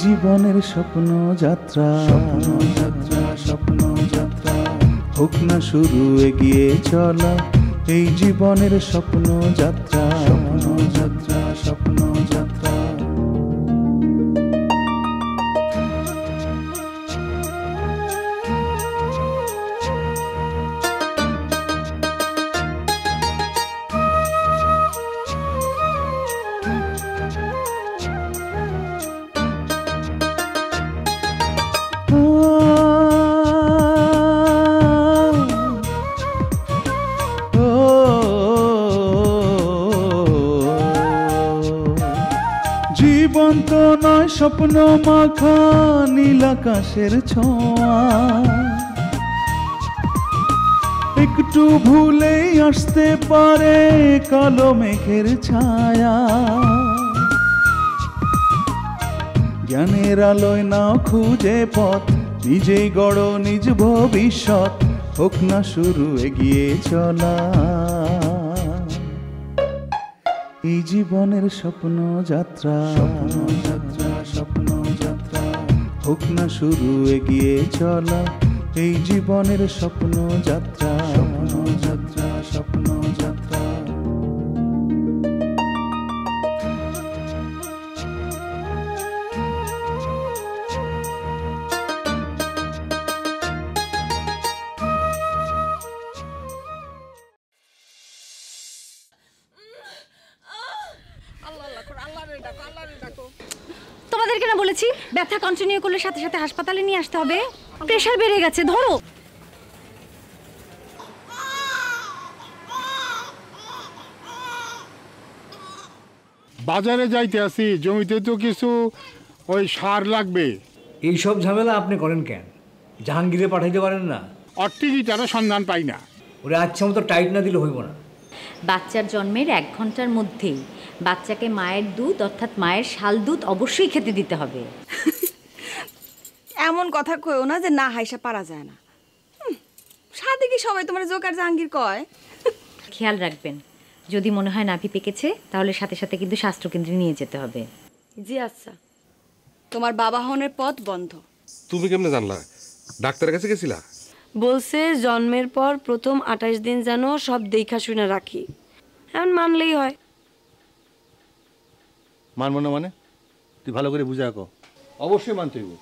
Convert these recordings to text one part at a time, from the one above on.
জীবনের স্বপ্ন যাত্রা স্বপ্ন যাত্রা হোক না শুরু এগিয়ে চলা এই জীবনের স্বপ্ন যাত্রা স্বপ্ন যাত্রা জীবন তো নয় স্বপ্ন মাখা নীল আকাশের ছোঁয়া একটু ভুলেই আসতে পারে কালো মেঘের ছায়া জ্ঞানের আলোয় নাও খুঁজে পথ নিজেই গড় নিজ ভবিষ্যৎ হোক না শুরু এগিয়ে চলা এই জীবনের স্বপ্ন যাত্রা স্বপ্ন যাত্রা হোক না শুরু এগিয়ে চলা এই জীবনের স্বপ্ন যাত্রা স্বপ্ন যাত্রা তোমাদেরকে না বলেছি ব্যথা কন্টিনিউ করলে সাথে সাথে হাসপাতালে নিয়ে আসতে হবে প্রেশার বেড়ে গেছে ধরো বাজারে যাইতে আসি জমিতে তো কিছু ওই সার লাগবে এইসব ঝামেলা আপনি করেন কেন জাহাঙ্গীরে পাঠাইতে পারেন না আর টিকিটারও সন্ধান পাই না ওরে আচ্ছা মতো টাইট না দিলে হইব না বাচ্চার জন্মের 1 ঘন্টার মধ্যেই বাচ্চাকে মায়ের দুধ অর্থাৎ মায়ের শাল দুধ অবশ্যই খেতে দিতে হবে এমন কথা কইও না যে না হাইসা পারা যায় না সাথে কি সবাই তোমার জোকার জাহাঙ্গীর কয় খেয়াল রাখবেন যদি মনে হয় নাভি পেকেছে তাহলে সাথে সাথে কিন্তু স্বাস্থ্যকেন্দ্রে নিয়ে যেতে হবে জি আচ্ছা তোমার বাবা হনের পথ বন্ধ তুমি কেমনে জানলা ডাক্তারের কাছে গেছিলা বলছে জন্মের পর প্রথম 28 দিন যেন সব দেখা শুনে রাখি এখন মানলেই হয় মানবো না মানে তুই ভালো করে বুঝা কো অবশ্যই মানতে হইব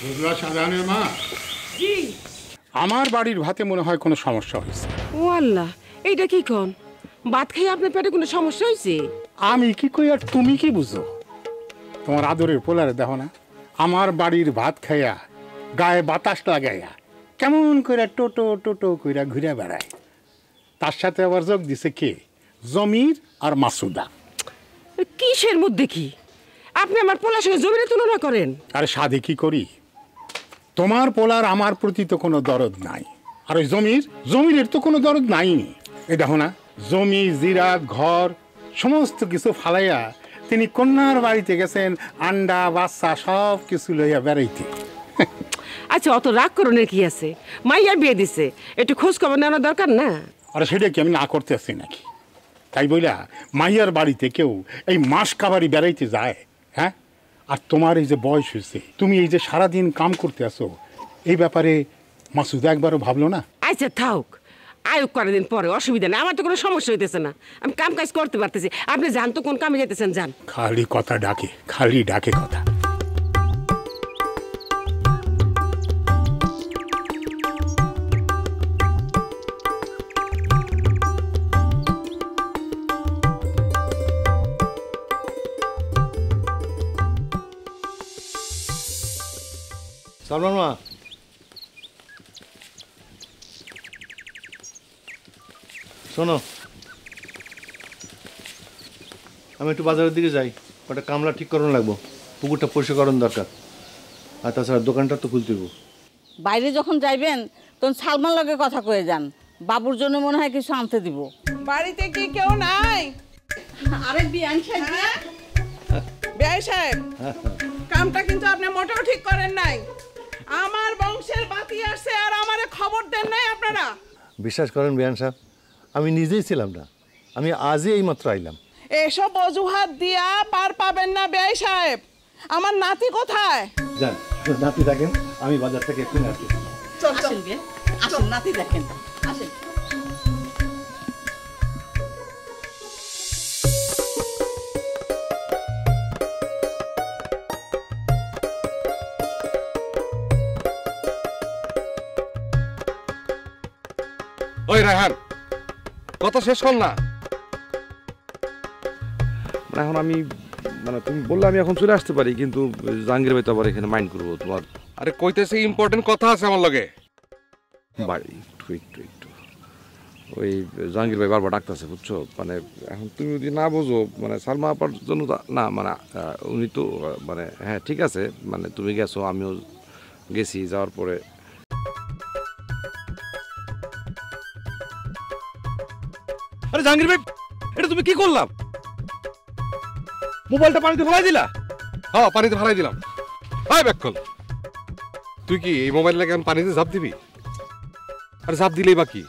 বুঝলা সাধারণের মা আমার বাড়ির ভাতে মনে হয় কোনো সমস্যা হয়েছে ও আল্লাহ এইটা কি কোন ভাত খাই আপনার পেটে কোনো সমস্যা হয়েছে আমি কি কই আর তুমি কি বুঝো তোমার আদরের পোলারে দেখো না আমার বাড়ির ভাত খাইয়া গায়ে বাতাস লাগাইয়া কেমন করে টোটো টোটো কইরা ঘুরে বেড়ায় তার সাথে আবার যোগ দিছে কে জমির আর মাসুদা কিসের মধ্যে কি আপনি আমার পোলার সঙ্গে জমির তুলনা করেন আরে সাধে কি করি তোমার পোলার আমার প্রতি তো কোনো দরদ নাই আর ওই জমির তো কোনো দরদ নাই এই দেখো না জমি জিরাত ঘর সমস্ত কিছু ফালাইয়া তিনি কন্যার বাড়িতে গেছেন আন্ডা বাচ্চা সব কিছু লইয়া বেড়াইতে আচ্ছা অত রাগ করণের কি আছে মাইয়া বিয়ে দিছে একটু খোঁজ খবর নেওয়ার দরকার না আর সেটা কি আমি না করতে আসি নাকি তাই বইলা মাইয়ার বাড়িতে কেউ এই মাস কাবারি বেড়াইতে যায় হ্যাঁ আর তোমার এই যে বয়স হয়েছে তুমি এই যে সারাদিন কাম করতে আসো এই ব্যাপারে মাসুদা একবারও ভাবলো না আচ্ছা থাক আয়োগ করে দিন পরে অসুবিধা নেই আমার তো কোনো সমস্যা হইতেছে না আমি কাম কাজ করতে পারতেছি আপনি যান তো কোন কামে যেতেছেন যান খালি কথা ডাকে খালি ডাকে কথা সালমান মা শোনো আমি একটু বাজারের দিকে যাই ওটা কামলা ঠিক করানো লাগবো পুকুরটা পরিষ্কার করানো দরকার আর তাছাড়া দোকানটা তো খুলতে হইব বাইরে যখন যাইবেন তখন সালমান লগে কথা কয়ে যান বাবুর জন্য মনে হয় কিছু আনতে দিব বাড়িতে কি কেউ নাই আরে বিয়ান সাহেব বেয়াই সাহেব, কামটা কিন্তু আপনি মোটেও ঠিক করেন নাই। আমার বংশের বাতি আসছে আর আমারে খবর দেন নাই আপনারা। বিশ্বাস করেন বিয়ান সাহেব, আমি নিজেই ছিলাম না, আমি আজই এইমাত্র আইলাম। এসব অজুহাত দিয়া পার পাবেন না বেয়াই সাহেব। আমার নাতি কোথায়? যান, নাতি দেখেন, আমি বাজার থেকে একটু আসছি। চল চল আসুন, নাতি দেখেন, আসেন। ওই রায়হান, কথা শেষ কর না। মানে এখন আমি মানে তুমি বললে আমি এখন চলে আসতে পারি, কিন্তু জাহাঙ্গীর ভাই তো আবার এখানে মাইন্ড করবো তোমার। আরে কইতেছে ইম্পর্টেন্ট কথা আছে আমার লগে। বাড়ি একটু ওই জাহাঙ্গীর ভাই বারবার ডাকতেছে, বুঝছো? মানে এখন তুমি যদি না বোঝো, মানে সালমা আপার জন্য না, মানে উনি তো মানে হ্যাঁ ঠিক আছে, মানে তুমি গেছো, আমিও গেছি, যাওয়ার পরে আরে জাহাঙ্গীর ভাই, এটা তুমি কি করলাম? মোবাইলটা পানিতে ফেলাই দিলা? হ্যাঁ, পানিতে ফেলাই দিলাম। হাই ব্যাককল, তুই কি এই মোবাইল লাগে পানিতে ঝাঁপ দিবি? আর ঝাঁপ দিলেই বাকি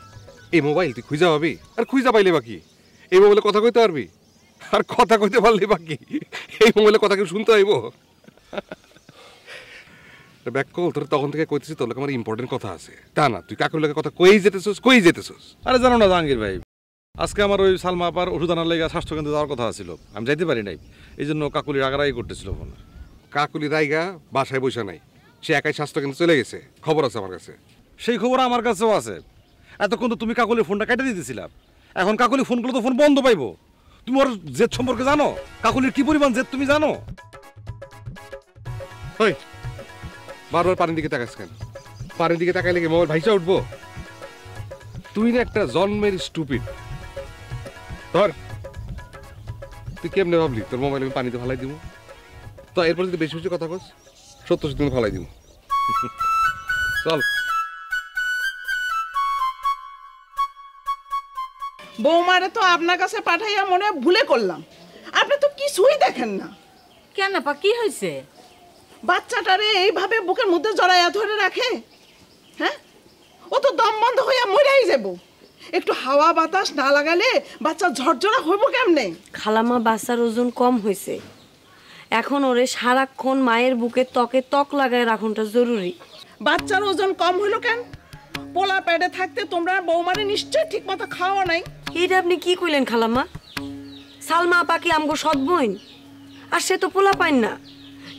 এই মোবাইল তুই খুঁজা পাবি, আর খুঁজা পাইলে বাকি এই মোবাইলে কথা কইতে পারবি, আর কথা কইতে পারলে বাকি এই মোবাইলে কথা কেউ শুনতে আইব? ব্যাককল, তোর তখন থেকে কইতেছি তোর লোক আমার ইম্পর্টেন্ট কথা আছে, তা না তুই কাকুর লোকের কথা কই যেতেছিস। আরে জানো না জাহাঙ্গীর ভাই, আজকে আমার ওই সালমা আপার ওষুধ আনার লেগে স্বাস্থ্যকেন্দ্রে যাওয়ার কথা ছিল, আমি যাইতে পারি নাই, এই জন্য কাকুলি রাগারাগি করতেছিল ফোন। কাকুলি রাইগা বাসায় বসে নাই, সে একাই স্বাস্থ্যকেন্দ্রে চলে গেছে, খবর আছে আমার কাছে। সেই খবর আমার কাছেও আছে। এতক্ষণ তো তুমি কাকুলির ফোনটা কেটে দিতেছিলাম, এখন কাকুলি ফোন করলে তো ফোন বন্ধ পাইবো। তুমি ওর জেদ সম্পর্কে জানো? কাকুলির কি পরিমাণ জেদ তুমি জানো? ওই বারবার পানির দিকে তাকাস কেন? পানির দিকে তাকাইলে কি মোবাইল ভাইসা উঠবো? তুই না একটা জন্মের স্টুপিড। ধর, তুই কেমনে ভাবলি তোর মোবাইল আমি পানিতে ফালাই দিব? তো এরপর যদি বেশি বেশি কথা কস, সত্য সত্যি ফালাই দিব। চল। বৌমারে তো আপনার কাছে পাঠাইয়া মনে ভুলে করলাম, আপনি তো কিছুই দেখেন না। কেন আপা, কি হয়েছে? বাচ্চাটারে এইভাবে বুকের মধ্যে জড়াইয়া ধরে রাখে, হ্যাঁ? ও তো দম বন্ধ হইয়া মরেই যাব। একটু হাওয়া বাতাস না লাগালে বাচ্চা ঝরঝরা হইব কেমনে? খালামা, বাচ্চার ওজন কম হয়েছে, এখন ওরে সারাক্ষণ মায়ের বুকে ত্বকে ত্বক লাগায় রাখুনটা জরুরি। বাচ্চার ওজন কম হইল কেন? পোলা পেটে থাকতে তোমরা বৌমারে নিশ্চয় ঠিক মতো খাওয়া নাই। এইটা আপনি কি কইলেন খালামা? সালমা আপা কি আমগো সৎ বোন? আর সে তো পোলা পাইন না।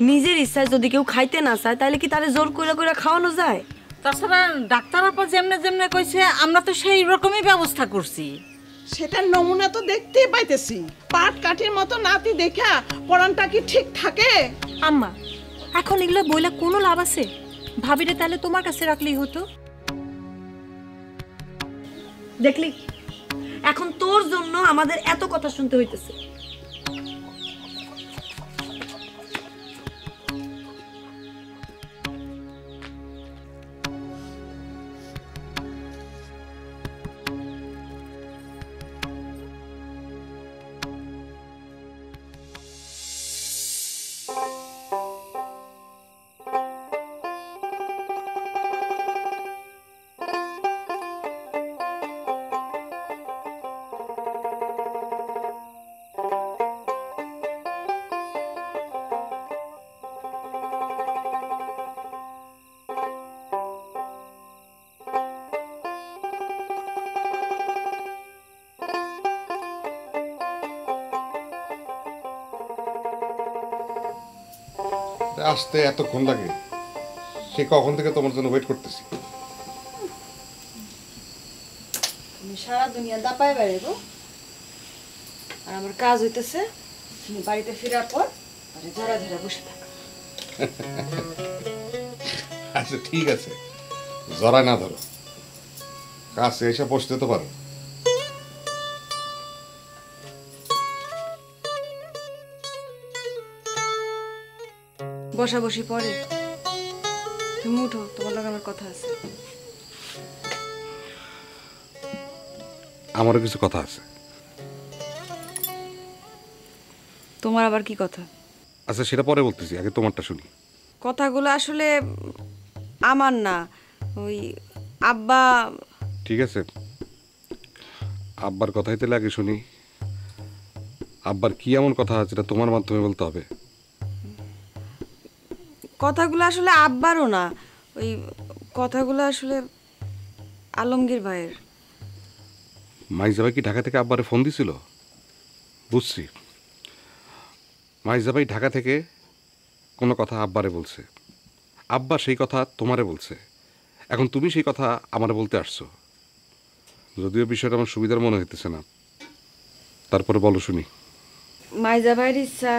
নিজের ইচ্ছায় যদি কেউ খাইতে না চায়, তাহলে কি তারে জোর করে করে খাওয়ানো যায়? তাছাড়া ডাক্তার আপা যেমনে যেমনে কইছে আমরা তো সেই রকমই ব্যবস্থা করছি। সেটার নমুনা তো দেখতেই পাইতেছি। পাট কাঠির মতো নাতি দেখা পরানটা কি ঠিক থাকে? আম্মা, এখন এগুলো বইলা কোনো লাভ আছে? ভাবিরে তাহলে তোমার কাছে রাখলেই হতো। দেখলি, এখন তোর জন্য আমাদের এত কথা শুনতে হইতেছে। আসতে এতক্ষণ লাগে, সে কখন থেকে তোমার জন্য ওয়েট করতেছি। তুমি সারা দুনিয়া দাপায় বেড়াবো, আর আমার কাজ হইতেছে তুমি বাড়িতে ফেরার পর ধরা ধরা বসে থাকো। আচ্ছা ঠিক আছে, জরা না ধরো, কাছে এসে বসতে তো পারো। বসা বসি পরে, তুমি উঠো, তোমার লগে আমার কথা আছে। আমারও কিছু কথা আছে। তোমার আবার কি কথা? আচ্ছা সেটা পরে বলতেছি, আগে তোমারটা শুনি। কথাগুলো আসলে আমার না, ওই আব্বা। ঠিক আছে, আব্বার কথাই তাহলে আগে শুনি। আব্বার কি এমন কথা যেটা তোমার মাধ্যমে বলতে হবে? কথাগুলো আসলে আব্বারও না, ওই কথাগুলো আসলে আলমগীর ভাইয়ের। মাইজা ভাই কি ঢাকা থেকে আব্বারে ফোন দিছিল? বুঝছি, মাইজা ভাই ঢাকা থেকে কোনো কথা আব্বারে বলছে, আব্বা সেই কথা তোমারে বলছে, এখন তুমি সেই কথা আমারে বলতে আসছো। যদিও বিষয়টা আমার সুবিধার মনে হইতেছে না, তারপরে বলো শুনি। মাইজা ভাইয়ের ইচ্ছা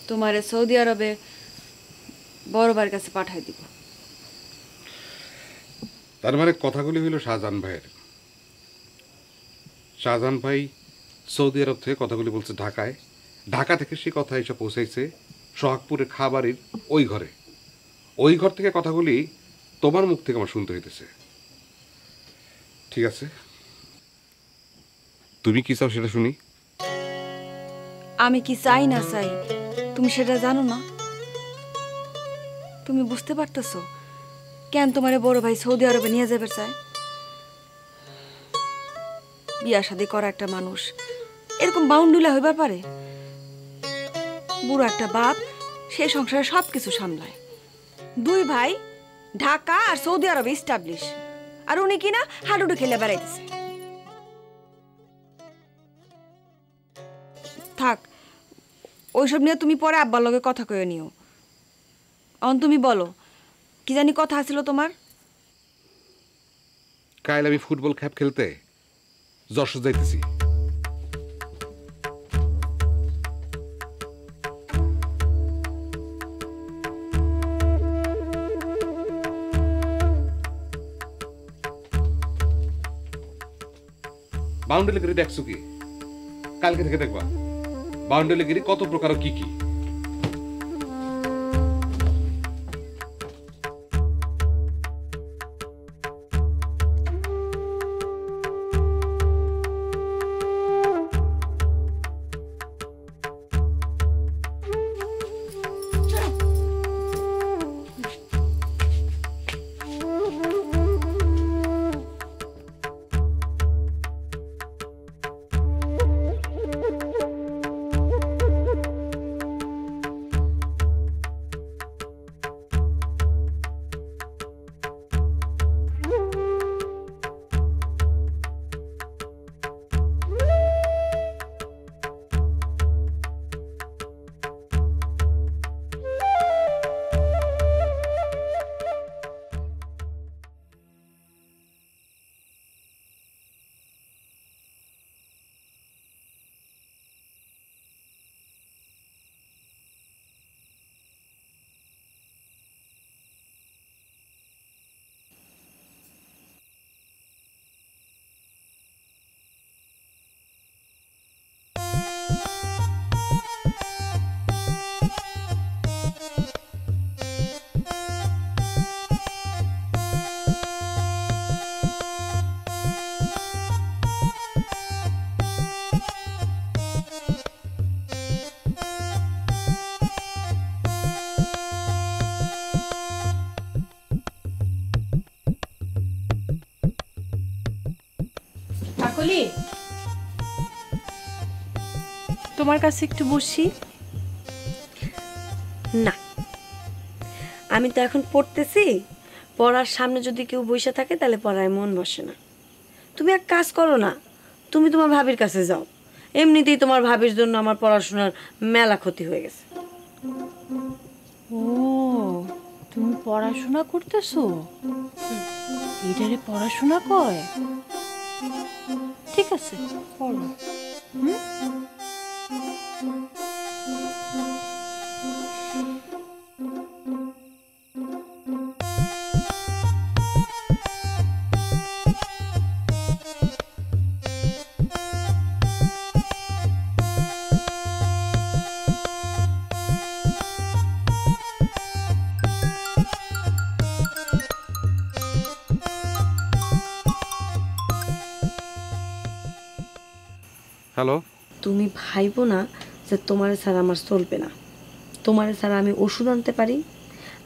তোমারে সৌদি আরবে বড় ভাইয়ের কাছে পাঠাই দিব। তার মানে কথাগুলি হইল শাহজাহান ভাইয়ের। শাহজাহান ভাই সৌদি আরব থেকে কথাগুলি বলছে ঢাকায়, ঢাকা থেকে সে কথা এসে পৌঁছাইছে সোহাগপুরের খাবারের ওই ঘরে, ওই ঘর থেকে কথাগুলি তোমার মুখ থেকে আমার শুনতে হইতেছে। ঠিক আছে, তুমি কি চাও সেটা শুনি। আমি কি চাই না চাই তুমি সেটা জানো না? তুমি বুঝতে পারতেছো কেন তোমার বড় ভাই সৌদি আরবে নিয়ে যাবে চায়? বিয়া শাদী করা একটা মানুষ এরকম বাউন্ডুলা হইবার পারে? বুড়ো একটা বাপ সে সংসারে সব কিছু সামলায়, দুই ভাই ঢাকা আর সৌদি আরবে ইস্টাবলিশ, আর উনি কিনা হাডুডু খেলে বেড়াইতেছে। থাক, ওইসব নিয়ে তুমি পরে আব্বার লগে কথা কয়ে নিও। এখন তুমি বলো, কি জানি কথা আছিল তোমার? কাল আমি ফুটবল খেপ খেলতে যশোর যাইতেছি। বাউন্ডারিগিরি দেখছো কি? কালকে থেকে দেখবা বাউন্ডারিগিরি কত প্রকার, কি কি। তোমার কাছে একটু বসি। না, আমি তো এখন পড়তেছি, পড়ার সামনে যদি কেউ বসে থাকে তাহলে পড়ায় মন বসে না। তুমি এক কাজ করো না, তুমি তোমার ভাবির কাছে যাও। এমনিতেই তোমার ভাবির জন্য আমার পড়াশোনার মেলা ক্ষতি হয়ে গেছে। ও, তুমি পড়াশোনা করতেছো? এটারে পড়াশোনা কয়? ঠিক আছে, পড়ো। হ্যালো, তুমি ভাইবো না যে তোমার ছাড়া আমার চলবে না। তোমার ছাড়া আমি ওষুধ আনতে পারি,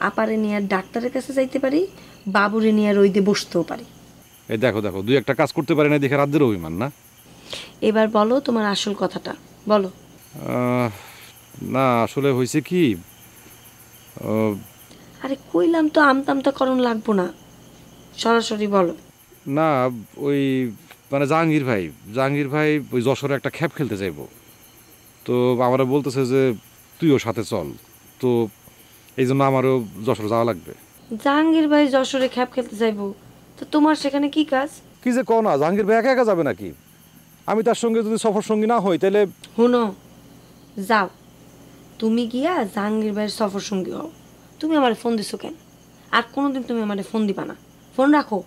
আপারে নিয়ে ডাক্তারের কাছে যাইতে পারি, বাবুরে নিয়ে রইতে বসতেও পারি। এই দেখো দেখো, দুই একটা কাজ করতে পারি না দেখে রাজ্যের অভিমান না। এবার বলো তোমার আসল কথাটা বলো। না আসলে হয়েছে কি, আরে কইলাম তো আমতামতা করণ লাগবো না, সরাসরি বলো। না ওই মানে জাহাঙ্গীর ভাই ওই যশোরে একটা খ্যাপ খেলতে চাইবো, তো আমারও বলতেছে যে তুইও সাথে চল, তো এই জন্য আমারও যশোর যাওয়া লাগবে। জাহাঙ্গীর ভাই যশোরে খ্যাপ খেলতে যাইবো, তো তোমার সেখানে কি কাজ? কি যে কও না, জাহাঙ্গীর ভাই একা একা যাবে নাকি? আমি তার সঙ্গে যদি সফর সঙ্গী না হই তাহলে। হুনো, যাও তুমি গিয়া জাহাঙ্গীর ভাইয়ের সফর সঙ্গী হও। তুমি আমার ফোন দিছো কেন? আর কোনোদিন তুমি আমার ফোন দিবা না, ফোন রাখো।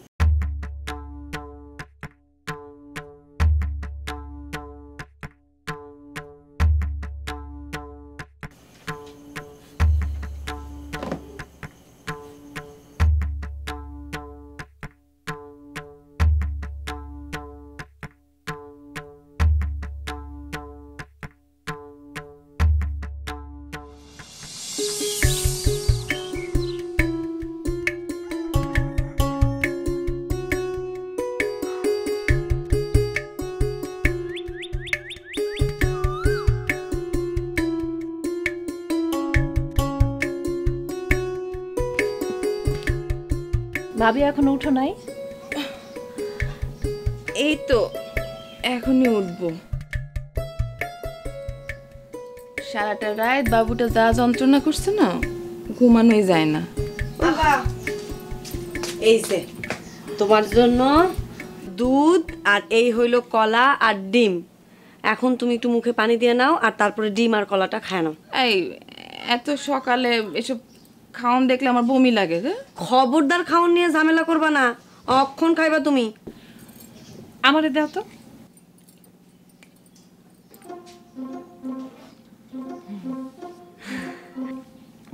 ভাবি এখন উঠো নাই? এই তো এখনই উঠবো। সারাটা রাত বাবুটা যা যন্ত্রণা করছে না, ঘুমানোই যায় না। বাবা এই যে তোমার জন্য দুধ, আর এই হইল কলা আর ডিম। এখন তুমি একটু মুখে পানি দিয়ে নাও, আর তারপরে ডিম আর কলাটা খায় নাও। এই এত সকালে এসব খাওন দেখলে আমার বমি লাগে রে। খবরদার খাওন নিয়ে ঝামেলা করবা না, অক্ষণ খাইবা তুমি। আমারে দাও তো।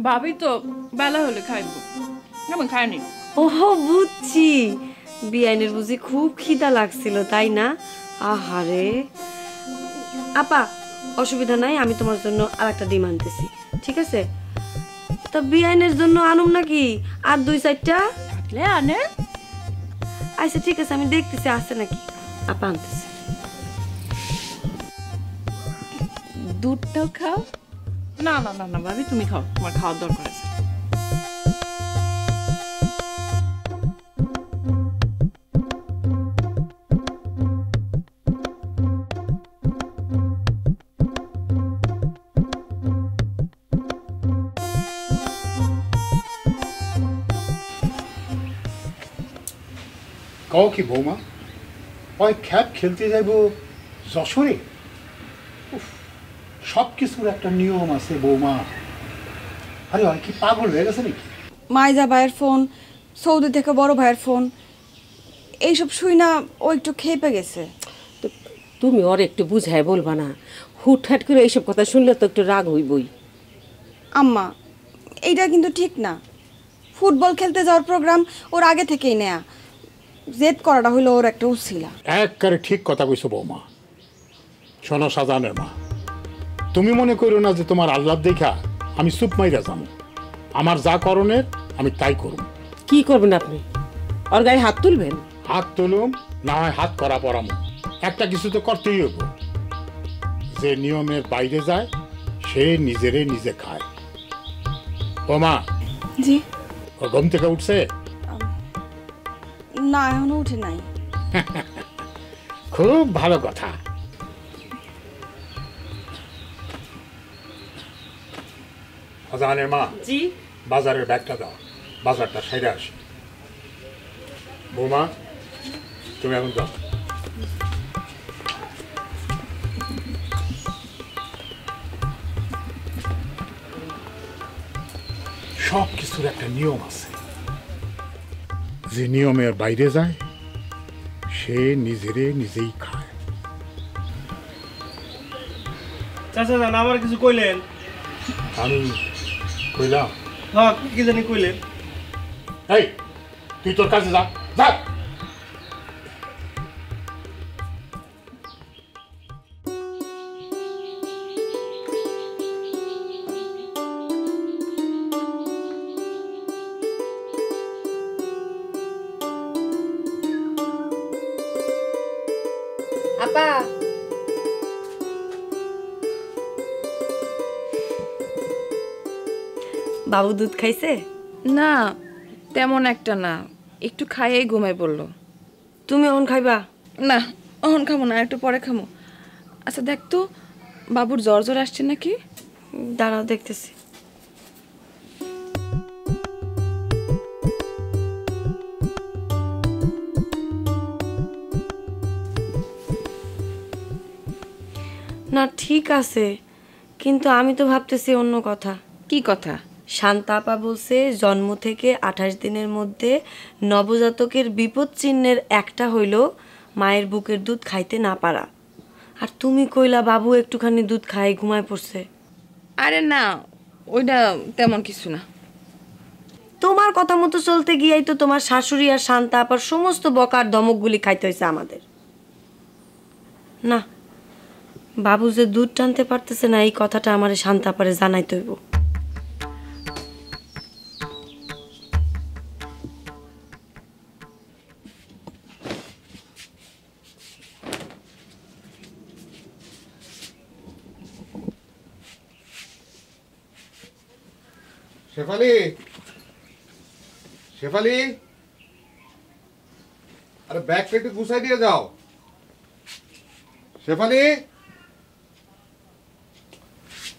ভাবি তো বেলা হলে খাইব, কেমন খায়নি? ওহো বুঝছি, বিআইনের বুঝি খুব খিদা লাগছিল তাই না? আহারে আপা, অসুবিধা নাই, আমি তোমার জন্য আর একটা ডিম আনতেছি, ঠিক আছে? তা বিআইনের জন্য আনুম নাকি আর 2-4টা? আনে। আচ্ছা ঠিক আছে, আমি দেখতেছি আছে নাকি। আপা আনতেছি। দুধটাও খাও। না না না না ভাবি, তুমি খাও, তোমার খাওয়ার দরকার আছে। কও কি বৌমা, ওই খ্যাপ খেলতে যাইব যশোরে? সব কিছুর একটা নিয়ম আছে বৌমা। আরে ওই কি পাগল হয়ে গেছে নাকি? মাইজা ভাইয়ের ফোন, সৌদি থেকে বড় ভাইয়ের ফোন, এইসব শুই না ও একটু খেপে গেছে। তুমি ওর একটু বুঝায় বলবা না? হুটহাট করে এইসব কথা শুনলে তো একটু রাগ হইবই। আম্মা এইটা কিন্তু ঠিক না। ফুটবল খেলতে যাওয়ার প্রোগ্রাম ওর আগে থেকেই নেয়া, জেদ করাটা হইলো ওর একটা উছিলা। একবারে ঠিক কথা কইছো বৌমা। শোনো সাজানের মা, তুমি মনে করো না যে তোমার আল্লাহ দেখা আমি চুপ মাইরা যাবো। আমার যা করণের আমি তাই করব। কি করবেন আপনি? ওর গায়ে হাত তুলবেন? হাত তুলুম না হয় হাত করা পরামো, একটা কিছু তো করতেই হইব। যে নিয়মের বাইরে যায় সে নিজেরে নিজে খায়। বৌমা জি। ও ঘুম থেকে উঠছে? না এখনো উঠে নাই। খুব ভালো কথা। আজানের মা, জি বাজারের ব্যাগটা দাও, বাজারটা সেরে আসি। বৌমা তুমি এখন যাও। সব কিছুর একটা নিয়ম আছে, যে নিয়মের বাইরে যায় সে নিজেরে নিজেই খায়। চাচা জান আমার কিছু কইলেন? আমি কইলাম? হ্যাঁ কি জানি কইলেন। এই তুই তোর কাছে যা, যা। আপা বাবু দুধ খাইছে? না তেমন একটা না, একটু খাইয়েই ঘুমাই পড়লো। তুমি এখন খাইবা? না এখন খামো না, একটু পরে খামো। আচ্ছা দেখ তো বাবুর জ্বর জ্বর আসছে নাকি? দাঁড়াও দেখতেছি। না ঠিক আছে, কিন্তু আমি তো ভাবতেছি অন্য কথা। কি কথা? শান্তা আপা বলছে জন্ম থেকে 28 দিনের মধ্যে নবজাতকের বিপদ চিহ্নের একটা হইল মায়ের বুকের দুধ খাইতে না পারা। আর তুমি কইলা বাবু একটুখানি দুধ খাই ঘুমায় পড়ছে। আরে না, ওইটা তেমন কিছু না। তোমার কথা মতো চলতে গিয়েই তো তোমার শাশুড়ি আর শান্তা আপার সমস্ত বকার ধমকগুলি খাইতে হয়েছে আমাদের। না, বাবু যে দুধ টানতে পারতেছে না এই কথাটা আমার শান্তা আপারে জানাইতে হইব। শেফালি, শেফালি, আরে ব্যাগটা একটু গুছাই দিয়ে যাও। শেফালি,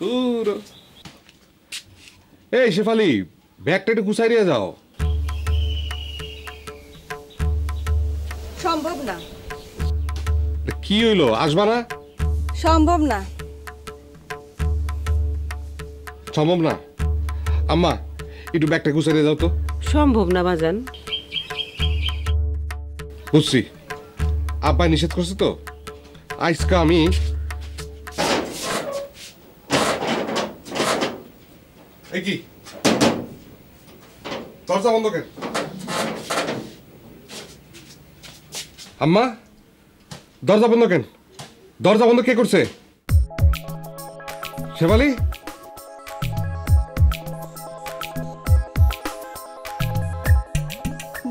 দূর। এই শেফালি, ব্যাগটা একটু গুছাই দিয়ে যাও। সম্ভব না। কি হইলো, আসবা না? সম্ভব না। সম্ভব না? আম্মা একটু ব্যাগটা গুছাই দিয়ে যাও তো। সম্ভব না বাজান। বুঝছি, আব্বা নিষেধ করছে তো। আজকে আমি এই কি দরজা বন্ধ কেন? আম্মা দরজা বন্ধ কেন? দরজা বন্ধ কে করছে? শেফালি,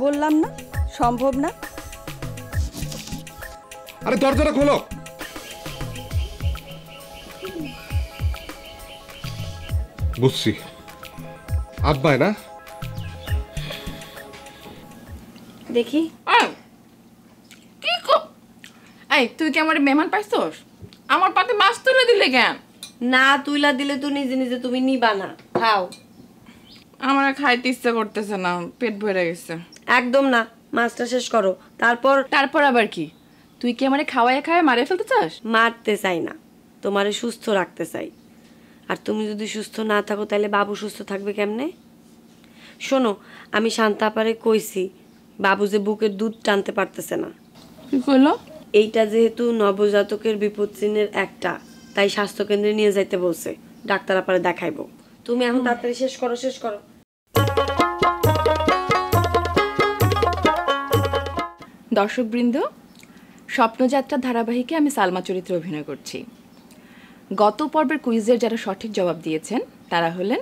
বললাম না সম্ভব না। আরে দরজাটা খোলো। বুঝছি, আব্বাই না। দেখি কি এই তুই কি আমার মেহমান পাইছস? আমার পাতে মাছ তুলে দিলে কেন? না তুইলা দিলে তো নিজে নিজে তুমি নিবা না, খাও। আমার খাইতে ইচ্ছা করতেছে না, পেট ভরে গেছে। একদম না, মাছটা শেষ করো। তারপর আবার কি? তুই কি আমারে খাওয়ায় খাওয়ায় মারে ফেলতে চাস? মারতে চাই না, তোমারে সুস্থ রাখতে চাই। আর তুমি যদি সুস্থ না থাকো তাহলে বাবু সুস্থ থাকবে কেমনে? শোনো, আমি শান্তা আপারে কইছি বাবু যে বুকের দুধ টানতে পারতেছে না। কি কইলো? এইটা যেহেতু নবজাতকের বিপদ চিহ্নের একটা, তাই স্বাস্থ্যকেন্দ্রে নিয়ে যাইতে বলছে। ডাক্তার আপারে দেখাইবো। তুমি এখন তাড়াতাড়ি শেষ করো, শেষ করো। দর্শকবৃন্দ, স্বপ্নযাত্রা ধারাবাহিকে আমি সালমা চরিত্রে অভিনয় করছি। গত পর্বের কুইজের যারা সঠিক জবাব দিয়েছেন তারা হলেন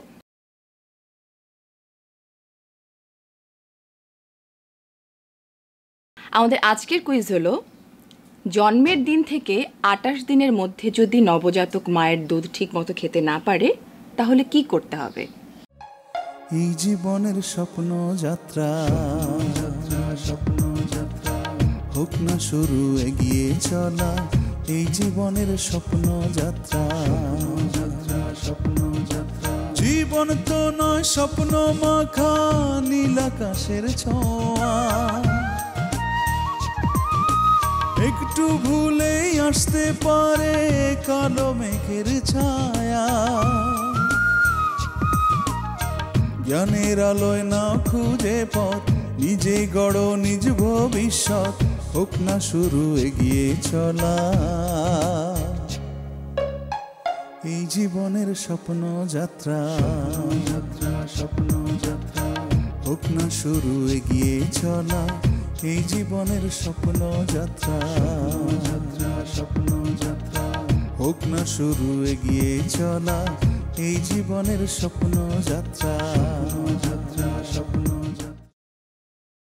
আমাদের আজকের কুইজ হলো জন্মের দিন থেকে 28 দিনের মধ্যে যদি নবজাতক মায়ের দুধ ঠিকমতো খেতে না পারে তাহলে কি করতে হবে? এই জীবনের স্বপ্ন যাত্রা হোক না শুরু এগিয়ে চলা। এই জীবনের স্বপ্ন যাত্রা জীবন তো নয় স্বপ্ন মাখা নীল আকাশের ছোঁয়া। একটু ভুলেই আসতে পারে কালো মেঘের ছায়া। জ্ঞানের আলোয় না খুঁজে পথ, নিজে গড়ো নিজ ভবিষ্যৎ। হোক না শুরু এগিয়ে চলা। এই জীবনের স্বপ্ন যাত্রা স্বপ্ন যাত্রা হোক না শুরু এগিয়ে চলা। এই জীবনের স্বপ্ন যাত্রা স্বপ্ন যাত্রা হোক না শুরু এগিয়ে চলা। এই জীবনের স্বপ্ন যাত্রা।